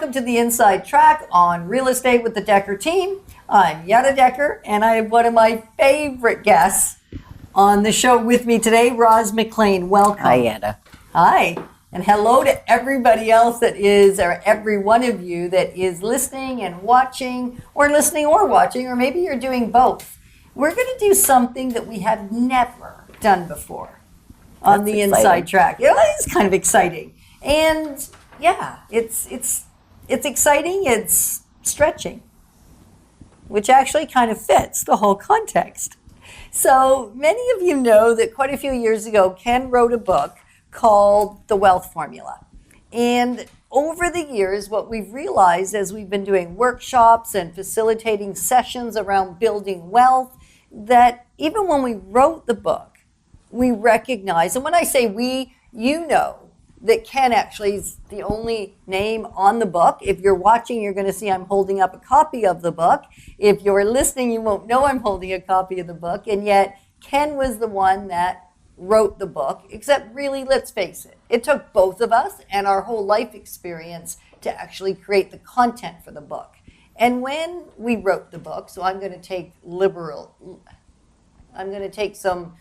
welcome to the Inside Track on Real Estate with the Dekker Team. I'm Yetta Dekker, and I have one of my favorite guests on the show with me today, Ros McLean. Welcome. Hi, Yetta. Hi, and hello to everybody else that is, or every one of you that is listening and watching, or listening or watching, or maybe you're doing both. We're going to do something that we have never done before on the Inside Track. It's kind of exciting. And yeah, it's exciting, it's stretching, which actually kind of fits the whole context. So many of you know that quite a few years ago, Ken wrote a book called The Wealth Formula. And over the years, what we've realized as we've been doing workshops and facilitating sessions around building wealth, that even when we wrote the book, we recognize, and when I say we, you know, that Ken actually is the only name on the book. If you're watching, you're going to see I'm holding up a copy of the book. If you're listening, you won't know I'm holding a copy of the book. And yet, Ken was the one that wrote the book, except really, let's face it, it took both of us and our whole life experience to actually create the content for the book. And when we wrote the book, so I'm going to take some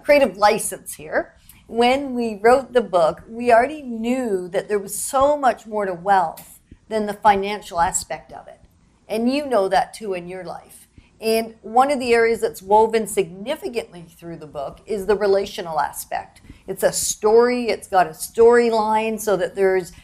creative license here. When we wrote the book, we already knew that there was so much more to wealth than the financial aspect of it. And you know that too in your life. And one of the areas that's woven significantly through the book is the relational aspect. It's a story, it's got a storyline so that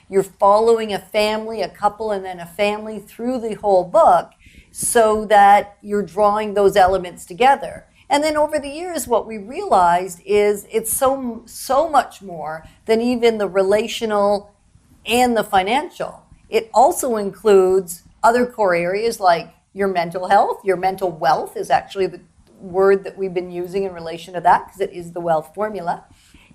you're following a family, a couple, and then a family through the whole book so that you're drawing those elements together. And then over the years, what we realized is it's so much more than even the relational and the financial. It also includes other core areas like your mental health. Your mental wealth is actually the word that we've been using in relation to that because it is the wealth formula,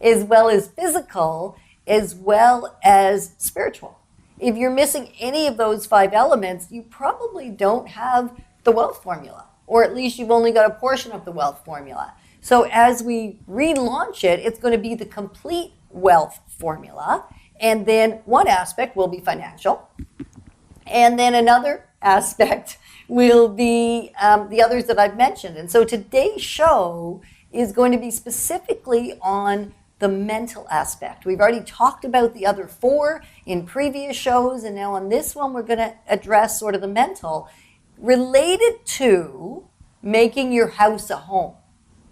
as well as physical, as well as spiritual. If you're missing any of those 5 elements, you probably don't have the wealth formula. Or at least you've only got a portion of the wealth formula. So as we relaunch it, it's going to be the complete wealth formula. And then one aspect will be financial. And then another aspect will be the others that I've mentioned. And so today's show is going to be specifically on the mental aspect. We've already talked about the other 4 in previous shows. And now on this one, we're going to address sort of the mental related to making your house a home.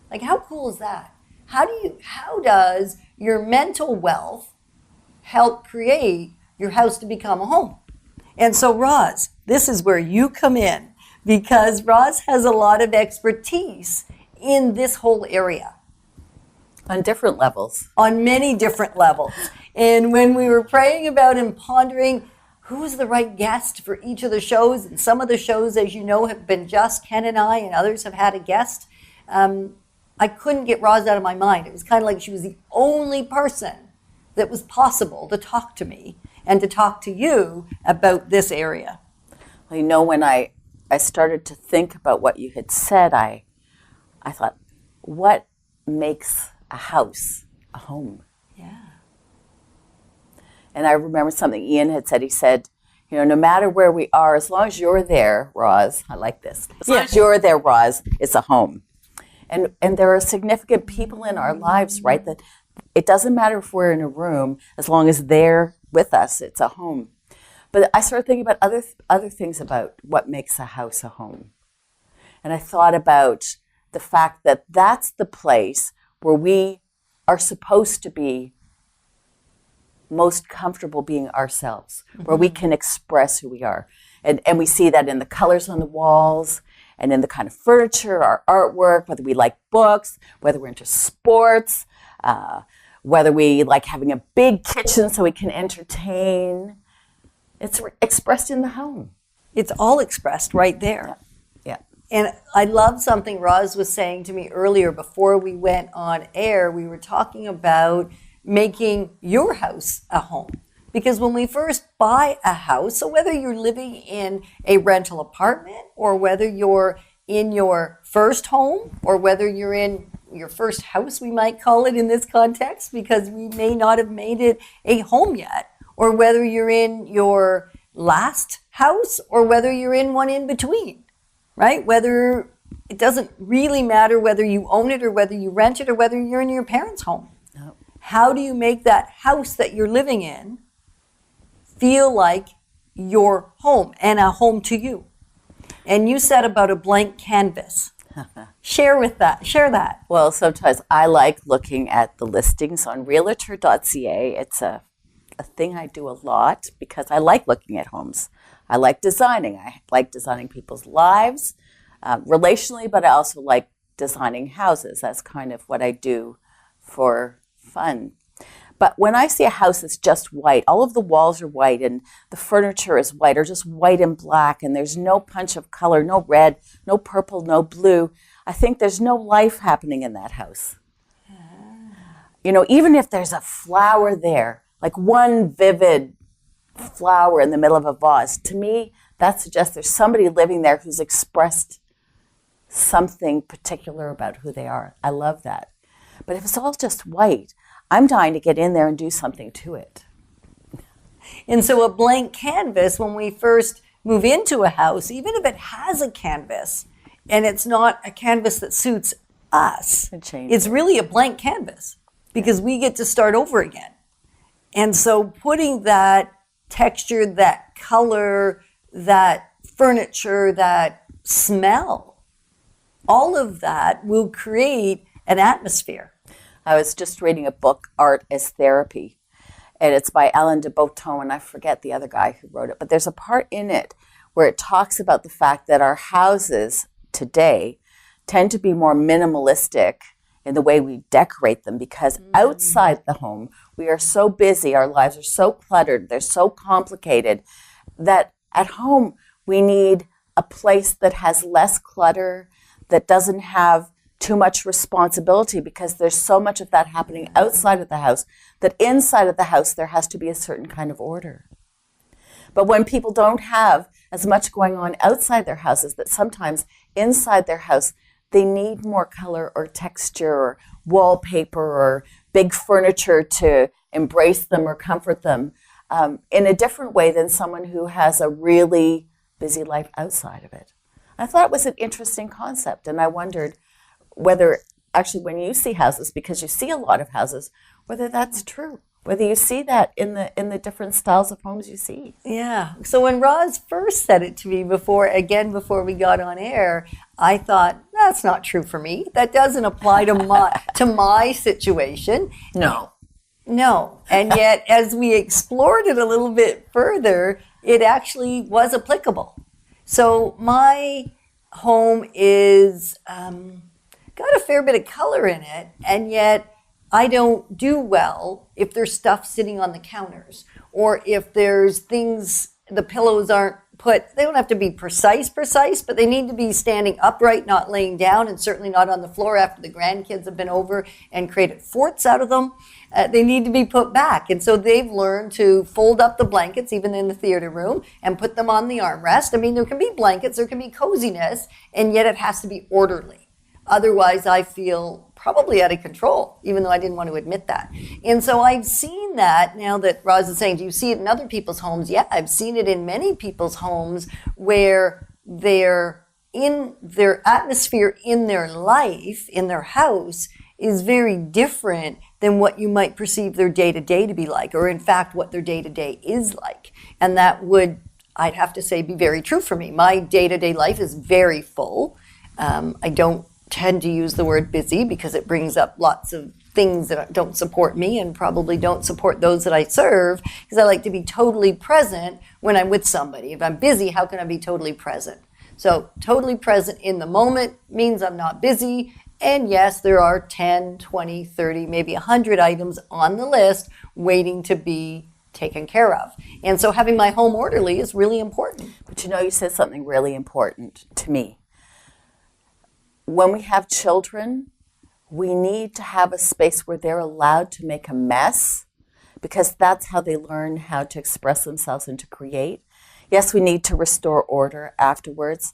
Like, how cool is that? How does your mental wealth help create your house to become a home? And so, Ros, this is where you come in because Ros has a lot of expertise in this whole area. On different levels. On many different levels. And when we were praying about and pondering who's the right guest for each of the shows, and some of the shows, as you know, have been just Ken and I, and others have had a guest, I couldn't get Ros out of my mind. It was kind of like she was the only person that was possible to talk to me and to talk to you about this area. Well, you know, when I started to think about what you had said, I thought, what makes a house a home? Yeah. And I remember something Ian had said. He said, you know, no matter where we are, as long as you're there, Ros, I like this. As long as you're there, Ros, it's a home. And there are significant people in our lives, right, that it doesn't matter if we're in a room, as long as they're with us, it's a home. But I started thinking about other things about what makes a house a home. And I thought about the fact that that's the place where we are supposed to be most comfortable being ourselves, where we can express who we are. And we see that in the colors on the walls and in the kind of furniture, our artwork, whether we like books, whether we're into sports, whether we like having a big kitchen so we can entertain. It's expressed in the home. It's all expressed right there. Yeah. And I love something Ros was saying to me earlier before we went on air. We were talking about making your house a home. Because when we first buy a house, so whether you're living in a rental apartment or whether you're in your first home or whether you're in your first house, we might call it in this context, because we may not have made it a home yet, or whether you're in your last house or whether you're in one in between, right? Whether it doesn't really matter whether you own it or whether you rent it or whether you're in your parents' home. No. How do you make that house that you're living in feel like your home and a home to you? And you said about a blank canvas. Share that. Well, sometimes I like looking at the listings on realtor.ca. It's a thing I do a lot because I like looking at homes. I like designing. I like designing people's lives relationally, but I also like designing houses. That's kind of what I do for fun. But when I see a house that's just white, all of the walls are white and the furniture is white or just white and black, and there's no punch of color, no red, no purple, no blue, I think there's no life happening in that house. You know, even if there's a flower there, like one vivid flower in the middle of a vase, to me, that suggests there's somebody living there who's expressed something particular about who they are. I love that. But if it's all just white, I'm dying to get in there and do something to it. And so a blank canvas, when we first move into a house, even if it has a canvas and it's not a canvas that suits us, it's really a blank canvas because we get to start over again. And so putting that texture, that color, that furniture, that smell, all of that will create an atmosphere. I was just reading a book, Art as Therapy, and it's by Alain de Botton, and I forget the other guy who wrote it, but there's a part in it where it talks about the fact that our houses today tend to be more minimalistic in the way we decorate them because outside the home, we are so busy, our lives are so cluttered, they're so complicated, that at home we need a place that has less clutter, that doesn't have too much responsibility because there's so much of that happening outside of the house that inside of the house there has to be a certain kind of order. But when people don't have as much going on outside their houses, that sometimes inside their house they need more color or texture or wallpaper or big furniture to embrace them or comfort them in a different way than someone who has a really busy life outside of it. I thought it was an interesting concept, and I wondered whether actually when you see houses, because you see a lot of houses, whether that's true, whether you see that in the different styles of homes you see. Yeah. So when Ros first said it to me before we got on air, I thought, that's not true for me. That doesn't apply to my situation. No. And yet, as we explored it a little bit further, it actually was applicable. So my home is got a fair bit of color in it, and yet I don't do well if there's stuff sitting on the counters or if there's things, the pillows aren't put, they don't have to be precise, but they need to be standing upright, not laying down, and certainly not on the floor after the grandkids have been over and created forts out of them. They need to be put back. And so they've learned to fold up the blankets, even in the theater room, and put them on the armrest. I mean, there can be blankets, there can be coziness, and yet it has to be orderly. Otherwise, I feel probably out of control, even though I didn't want to admit that. And so I've seen that now that Ros is saying, do you see it in other people's homes? Yeah, I've seen it in many people's homes where their atmosphere in their life, in their house, is very different than what you might perceive their day-to-day to be like, or in fact, what their day-to-day is like. And that would, I'd have to say, be very true for me. My day-to-day life is very full. I don't tend to use the word busy because it brings up lots of things that don't support me and probably don't support those that I serve, because I like to be totally present when I'm with somebody. If I'm busy, how can I be totally present? So totally present in the moment means I'm not busy. And yes, there are 10, 20, 30, maybe 100 items on the list waiting to be taken care of. And so having my home orderly is really important. But you know, you said something really important to me. When we have children, we need to have a space where they're allowed to make a mess, because that's how they learn how to express themselves and to create. Yes, we need to restore order afterwards,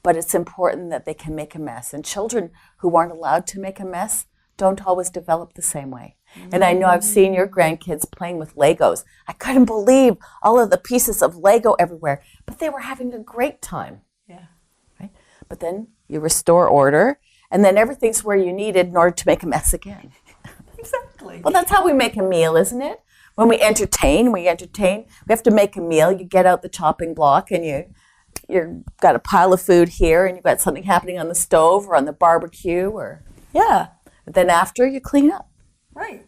but it's important that they can make a mess. And children who aren't allowed to make a mess don't always develop the same way. And I know I've seen your grandkids playing with Legos. I couldn't believe all of the pieces of Lego everywhere, but they were having a great time. Yeah. Right? But then you restore order, and then everything's where you need it in order to make a mess again. Exactly. Well, that's how we make a meal, isn't it? When we entertain, we have to make a meal. You get out the chopping block and you've got a pile of food here and you've got something happening on the stove or on the barbecue or Yeah. then after you clean up. Right.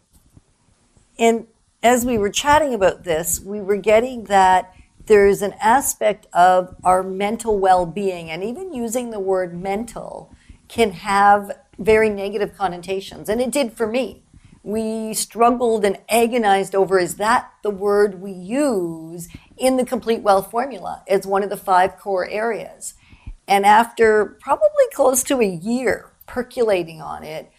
And as we were chatting about this, we were getting that there's an aspect of our mental well-being, and even using the word mental can have very negative connotations. And it did for me. We struggled and agonized over, is that the word we use in the Complete Wealth Formula as one of the 5 core areas? And after probably close to a year percolating on it,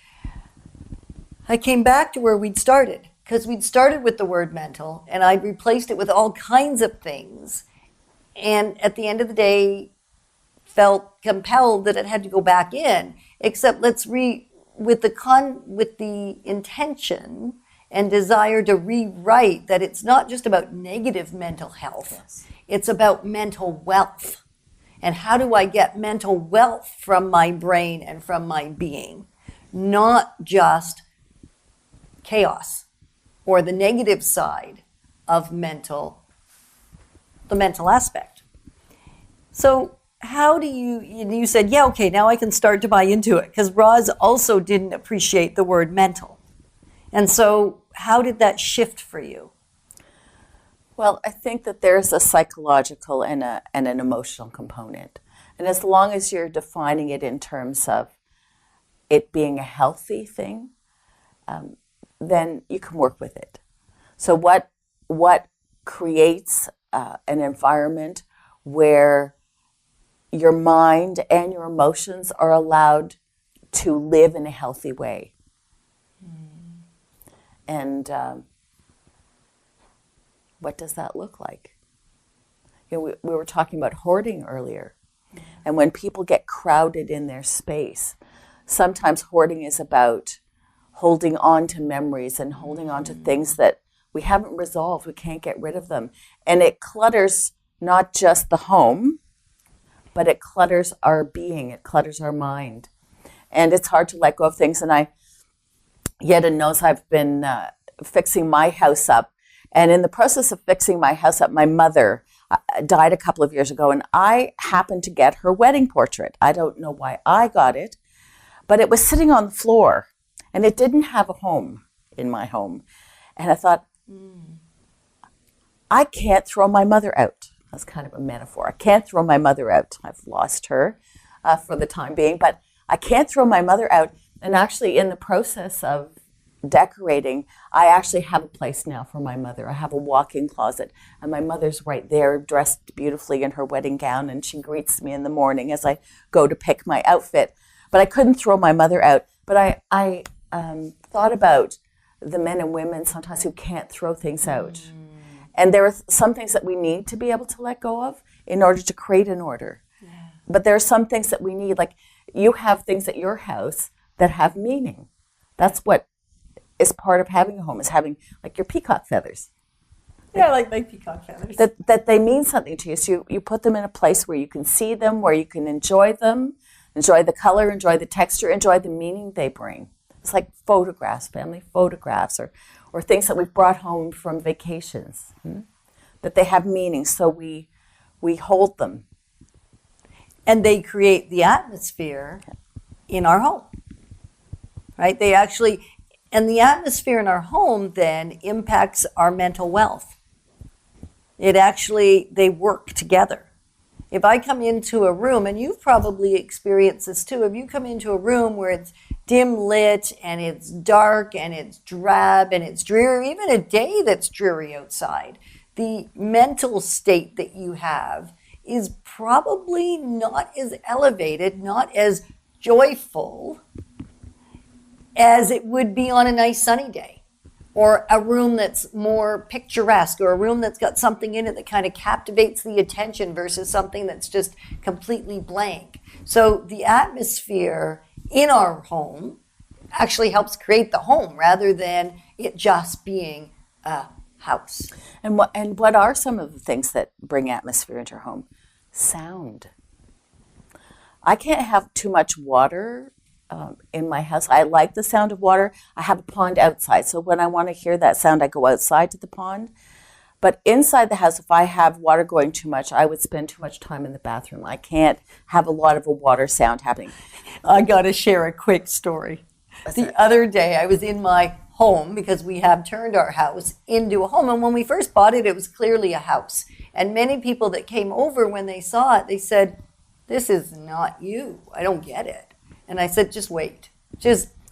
I came back to where we'd started, because we'd started with the word mental and I'd replaced it with all kinds of things. And at the end of the day, felt compelled that it had to go back in, except with the intention and desire to rewrite that it's not just about negative mental health. Yes. It's about mental wealth. And how do I get mental wealth from my brain and from my being? Not just chaos or the negative side of the mental aspect. So how do you said, yeah, okay, now I can start to buy into it, because Roz also didn't appreciate the word mental. And so how did that shift for you? Well, I think that there's a psychological and an emotional component. And as long as you're defining it in terms of it being a healthy thing, then you can work with it. So what creates an environment where your mind and your emotions are allowed to live in a healthy way? And what does that look like? We were talking about hoarding earlier. And when people get crowded in their space, sometimes hoarding is about holding on to memories and holding on to things that we haven't resolved. We can't get rid of them. And it clutters not just the home, but it clutters our being. It clutters our mind. And it's hard to let go of things. And Yetta knows I've been fixing my house up. And in the process of fixing my house up, my mother died a couple of years ago, and I happened to get her wedding portrait. I don't know why I got it, but it was sitting on the floor, and it didn't have a home in my home. And I thought, I can't throw my mother out. That's kind of a metaphor. I can't throw my mother out. I've lost her for the time being, but I can't throw my mother out. And actually, in the process of decorating, I actually have a place now for my mother. I have a walk-in closet, and my mother's right there, dressed beautifully in her wedding gown, and she greets me in the morning as I go to pick my outfit. But I couldn't throw my mother out. But I thought about the men and women sometimes who can't throw things out. And there are some things that we need to be able to let go of in order to create an order. Yeah. But there are some things that we need, like you have things at your house that have meaning. That's what is part of having a home, is having like your peacock feathers. Yeah, I like my peacock feathers. That they mean something to you. So you put them in a place where you can see them, where you can enjoy them, enjoy the color, enjoy the texture, enjoy the meaning they bring. It's like photographs, family photographs, or things that we've brought home from vacations, that they have meaning, so we hold them. And they create the atmosphere in our home, right? And the atmosphere in our home then impacts our mental wealth. They work together. If I come into a room, and you've probably experienced this too, if you come into a room where it's dim lit and it's dark and it's drab and it's dreary, even a day that's dreary outside, the mental state that you have is probably not as elevated, not as joyful as it would be on a nice sunny day. Or a room that's more picturesque, or a room that's got something in it that kind of captivates the attention versus something that's just completely blank. So the atmosphere in our home actually helps create the home rather than it just being a house. And what are some of the things that bring atmosphere into your home? Sound. I can't have too much water in my house. I like the sound of water. I have a pond outside, so when I want to hear that sound, I go outside to the pond. But inside the house, if I have water going too much, I would spend too much time in the bathroom. I can't have a lot of a water sound happening. I got to share a quick story. The other day, I was in my home because we have turned our house into a home. And when we first bought it, it was clearly a house. And many people that came over, when they saw it, they said, "This is not you. I don't get it." And I said, "Just wait.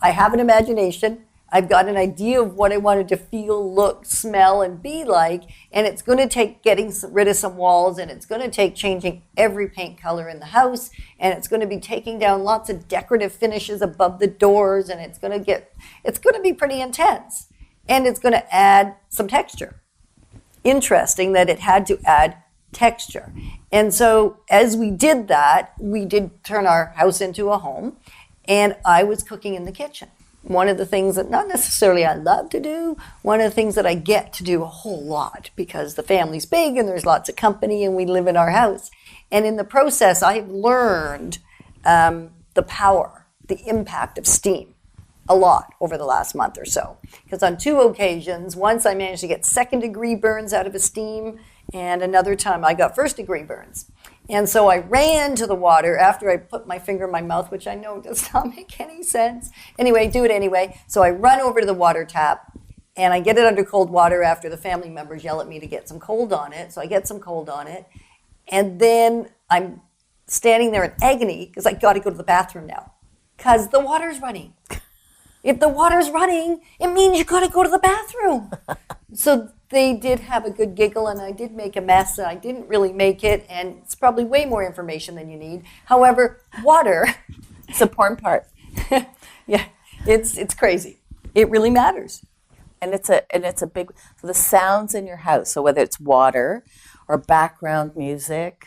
I have an imagination. I've got an idea of what I wanted to feel, look, smell, and be like, and it's going to take getting rid of some walls, and it's going to take changing every paint color in the house, and it's going to be taking down lots of decorative finishes above the doors, and it's going to be pretty intense, and it's going to add some texture." Interesting that it had to add texture. And so as we did that, we did turn our house into a home, and I was cooking in the kitchen. One of the things that not necessarily I love to do, one of the things that I get to do a whole lot because the family's big and there's lots of company and we live in our house. And in the process, I've learned the power, the impact of steam a lot over the last month or so. Because on 2 occasions, once I managed to get 2nd-degree burns out of a steam, and another time I got 1st-degree burns. And so I ran to the water after I put my finger in my mouth, which I know does not make any sense. Anyway, do it anyway. So I run over to the water tap, and I get it under cold water after the family members yell at me to get some cold on it. So I get some cold on it. And then I'm standing there in agony because I got to go to the bathroom now because the water's running. If the water's running, it means you got to go to the bathroom. So they did have a good giggle, and I did make a mess. I didn't really make it, and it's probably way more information than you need. However, water, it's the important part. Yeah, it's crazy. It really matters. And it's a big, so the sounds in your house, so whether it's water or background music,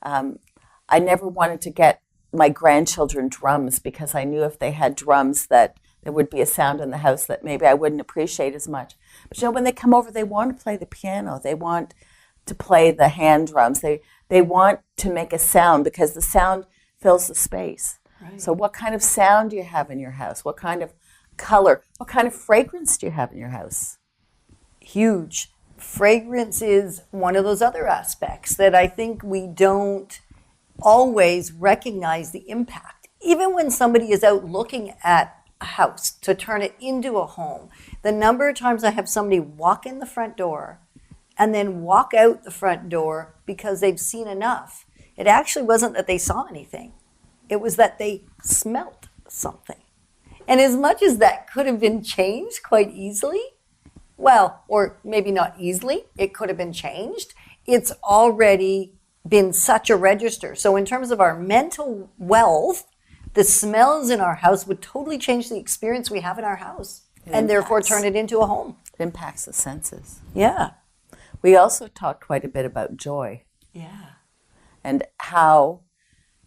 I never wanted to get my grandchildren drums because I knew if they had drums that there would be a sound in the house that maybe I wouldn't appreciate as much. But when they come over, they want to play the piano. They want to play the hand drums. They want to make a sound because the sound fills the space. Right. So what kind of sound do you have in your house? What kind of color? What kind of fragrance do you have in your house? Huge. Fragrance is one of those other aspects that I think we don't always recognize the impact. Even when somebody is out looking at a house to turn it into a home, the number of times I have somebody walk in the front door and then walk out the front door because they've seen enough. It actually wasn't that they saw anything. It was that they smelt something. And as much as that could have been changed quite easily, well, or maybe not easily, it could have been changed. It's already been such a register. So in terms of our mental wealth, the smells in our house would totally change the experience we have in our house and therefore turn it into a home. It impacts the senses. Yeah. We also talked quite a bit about joy. Yeah. And how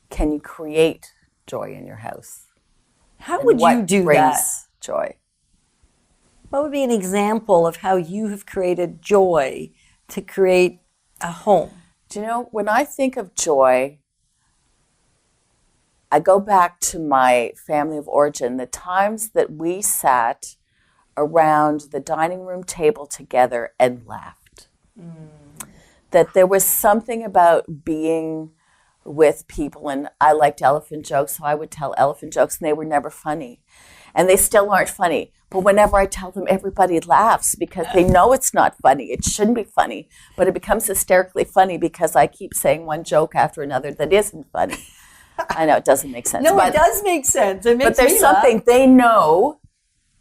can you create joy in your house? How would you do that? Joy. What would be an example of how you have created joy to create a home? Do you know, when I think of joy, I go back to my family of origin, the times that we sat around the dining room table together and laughed. That there was something about being with people, and I liked elephant jokes, so I would tell elephant jokes, and they were never funny. And they still aren't funny. But whenever I tell them, everybody laughs because they know it's not funny. It shouldn't be funny. But it becomes hysterically funny because I keep saying one joke after another that isn't funny. I know it doesn't make sense. No, it does make sense. It makes but there's something, they know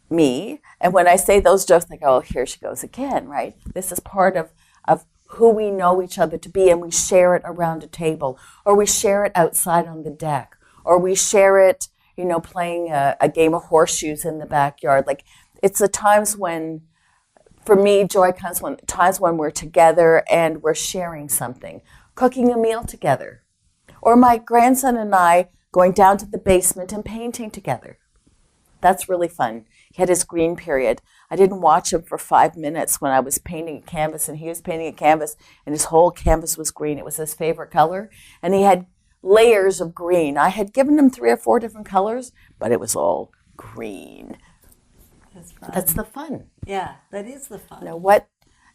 me. And when I say those jokes, they go, oh, here she goes again, right? This is part of who we know each other to be, and we share it around a table, or we share it outside on the deck, or we share it, playing a game of horseshoes in the backyard. Like, it's the times when, for me, joy comes when times when we're together and we're sharing something, cooking a meal together, or my grandson and I going down to the basement and painting together. That's really fun. He had his green period. I didn't watch him for 5 minutes when I was painting a canvas, and he was painting a canvas, and his whole canvas was green. It was his favorite color, and he had layers of green. I had given him 3 or 4 different colors, but it was all green. That's fun. That's the fun. Yeah, that is the fun. You know what?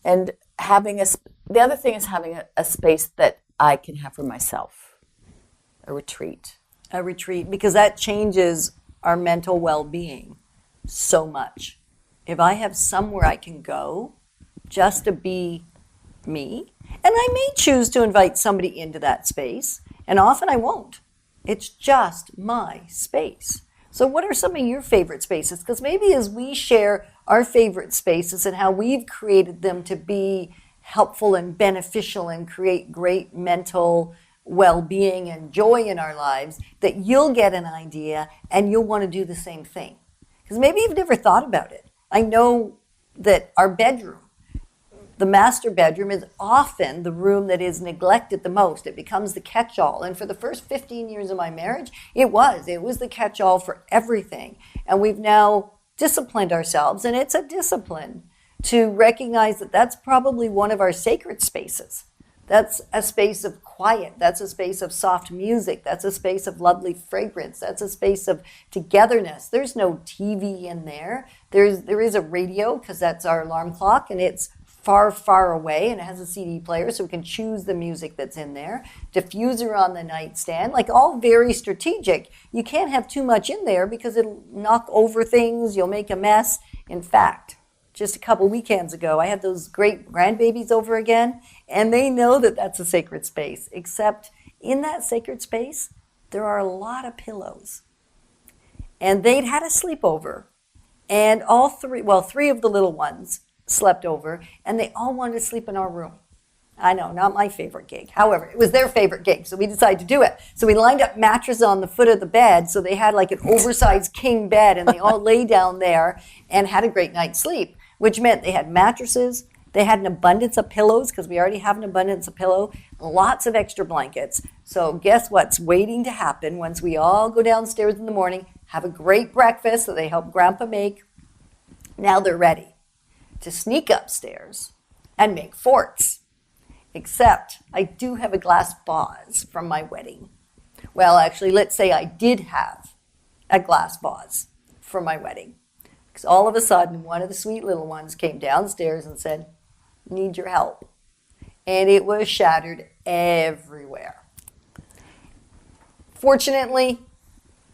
And the other thing is having a space that I can have for myself, a retreat. A retreat, because that changes our mental well-being so much. If I have somewhere I can go just to be me, and I may choose to invite somebody into that space, and often I won't. It's just my space. So what are some of your favorite spaces? Because maybe as we share our favorite spaces and how we've created them to be helpful and beneficial and create great mental well-being and joy in our lives, that you'll get an idea and you'll want to do the same thing. Because maybe you've never thought about it. I know that our bedroom, the master bedroom, is often the room that is neglected the most. It becomes the catch-all. And for the first 15 years of my marriage, it was the catch-all for everything. And we've now disciplined ourselves, and it's a discipline to recognize that that's probably one of our sacred spaces. That's a space of quiet. That's a space of soft music. That's a space of lovely fragrance. That's a space of togetherness. There's no TV in there. There is a radio, because that's our alarm clock, and it's far, far away, and it has a CD player, so we can choose the music that's in there. Diffuser on the nightstand, like all very strategic. You can't have too much in there because it'll knock over things. You'll make a mess. In fact, just a couple weekends ago, I had those great grandbabies over again, and they know that that's a sacred space, except in that sacred space, there are a lot of pillows. And they'd had a sleepover, and three of the little ones slept over, and they all wanted to sleep in our room. I know, not my favorite gig. However, it was their favorite gig, so we decided to do it. So we lined up mattresses on the foot of the bed, so they had like an oversized king bed, and they all lay down there and had a great night's sleep, which meant they had mattresses, they had an abundance of pillows, because we already have an abundance of pillow, lots of extra blankets. So guess what's waiting to happen once we all go downstairs in the morning, have a great breakfast that they help Grandpa make. Now they're ready to sneak upstairs and make forts. Except I do have a glass vase from my wedding. Well, actually, let's say I did have a glass vase for my wedding. Because all of a sudden, one of the sweet little ones came downstairs and said, "Need your help." And it was shattered everywhere. Fortunately,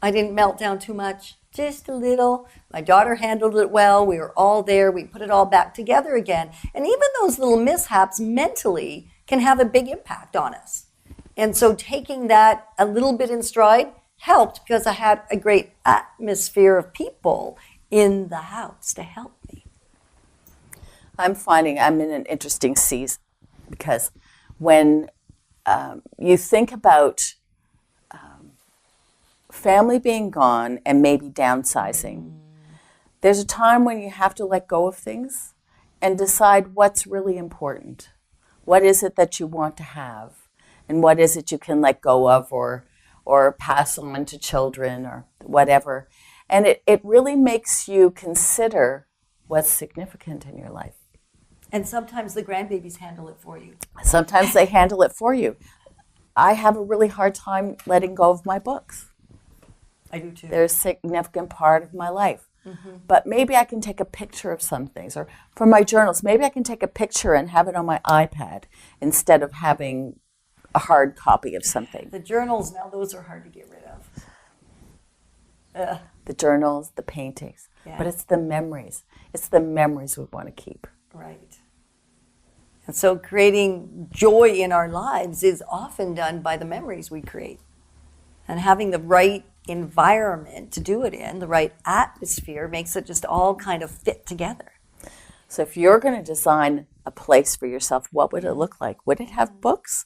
I didn't melt down too much, just a little. My daughter handled it well. We were all there. We put it all back together again. And even those little mishaps mentally can have a big impact on us. And so taking that a little bit in stride helped, because I had a great atmosphere of people in the house to help me. I'm finding I'm in an interesting season, because when you think about family being gone and maybe downsizing, there's a time when you have to let go of things and decide what's really important. What is it that you want to have? And what is it you can let go of or pass on to children or whatever? And it really makes you consider what's significant in your life. And sometimes the grandbabies handle it for you. Sometimes they handle it for you. I have a really hard time letting go of my books. I do too. They're a significant part of my life. Mm-hmm. But maybe I can take a picture of some things. Or from my journals, maybe I can take a picture and have it on my iPad instead of having a hard copy of something. The journals, now those are hard to get rid of. The journals, the paintings. Yeah. But it's the memories. It's the memories we want to keep. Right. And so creating joy in our lives is often done by the memories we create. And having the right environment to do it in, the right atmosphere, makes it just all kind of fit together. So if you're going to design a place for yourself, what would it look like? Would it have books?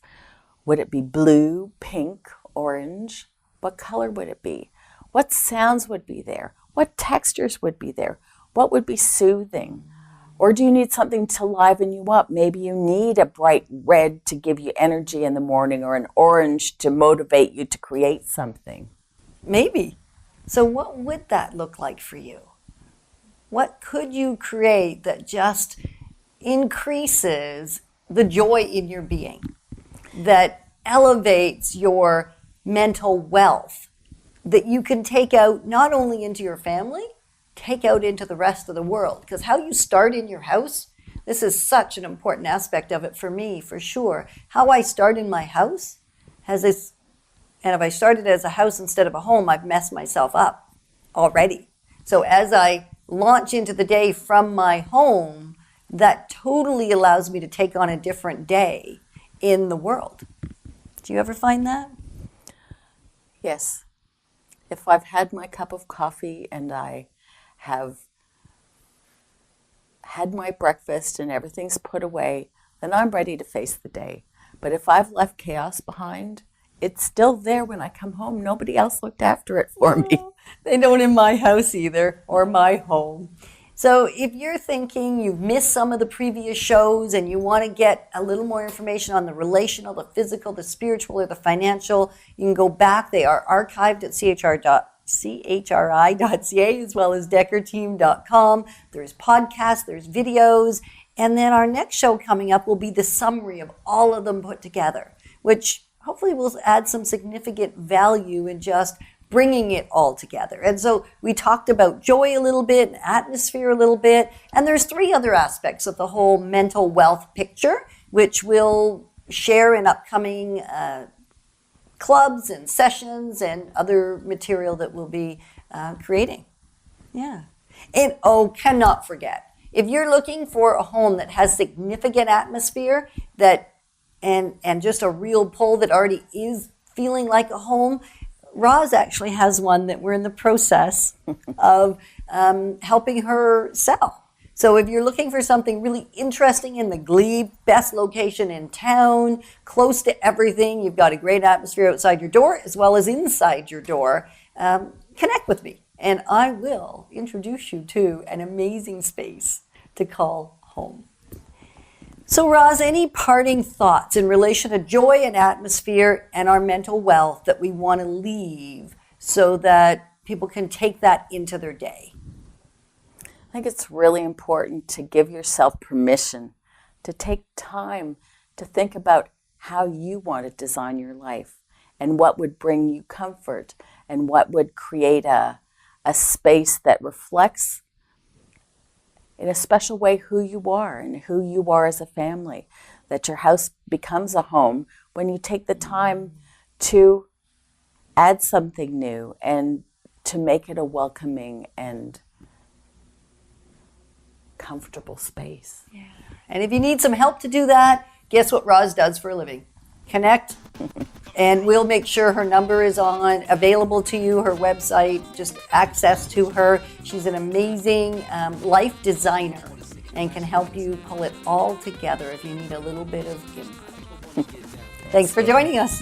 Would it be blue, pink, orange? What color would it be? What sounds would be there? What textures would be there? What would be soothing? Or do you need something to liven you up? Maybe you need a bright red to give you energy in the morning, or an orange to motivate you to create something. Maybe. So what would that look like for you? What could you create that just increases the joy in your being, that elevates your mental wealth, that you can take out not only into your family, take out into the rest of the world? Because how you start in your house, this is such an important aspect of it for me, for sure. How I start in my house has this, and if I started as a house instead of a home, I've messed myself up already. So as I launch into the day from my home, that totally allows me to take on a different day in the world. Do you ever find that? Yes. If I've had my cup of coffee and I have had my breakfast and everything's put away, then I'm ready to face the day. But if I've left chaos behind, it's still there when I come home. Nobody else looked after it for me. They don't in my house either, or my home. So if you're thinking you've missed some of the previous shows and you want to get a little more information on the relational, the physical, the spiritual, or the financial, you can go back. They are archived at chri.ca as well as dekkerteam.com. There's podcasts, there's videos. And then our next show coming up will be the summary of all of them put together, which hopefully will add some significant value in just bringing it all together. And so we talked about joy a little bit, atmosphere a little bit, and there's 3 other aspects of the whole mental wealth picture, which we'll share in upcoming clubs and sessions and other material that we'll be creating. Yeah. And cannot forget, if you're looking for a home that has significant atmosphere that and just a real pull that already is feeling like a home, Ros actually has one that we're in the process of helping her sell. So if you're looking for something really interesting in the Glebe, best location in town, close to everything, you've got a great atmosphere outside your door as well as inside your door, connect with me and I will introduce you to an amazing space to call home. So Ros, any parting thoughts in relation to joy and atmosphere and our mental wealth that we want to leave so that people can take that into their day? I think it's really important to give yourself permission to take time to think about how you want to design your life and what would bring you comfort and what would create a space that reflects in a special way who you are and who you are as a family, that your house becomes a home when you take the time to add something new and to make it a welcoming and comfortable space. Yeah. And if you need some help to do that, guess what Ros does for a living? Connect. And we'll make sure her number is available to you, her website, just access to her. She's an amazing life designer and can help you pull it all together if you need a little bit of input. Thanks for joining us.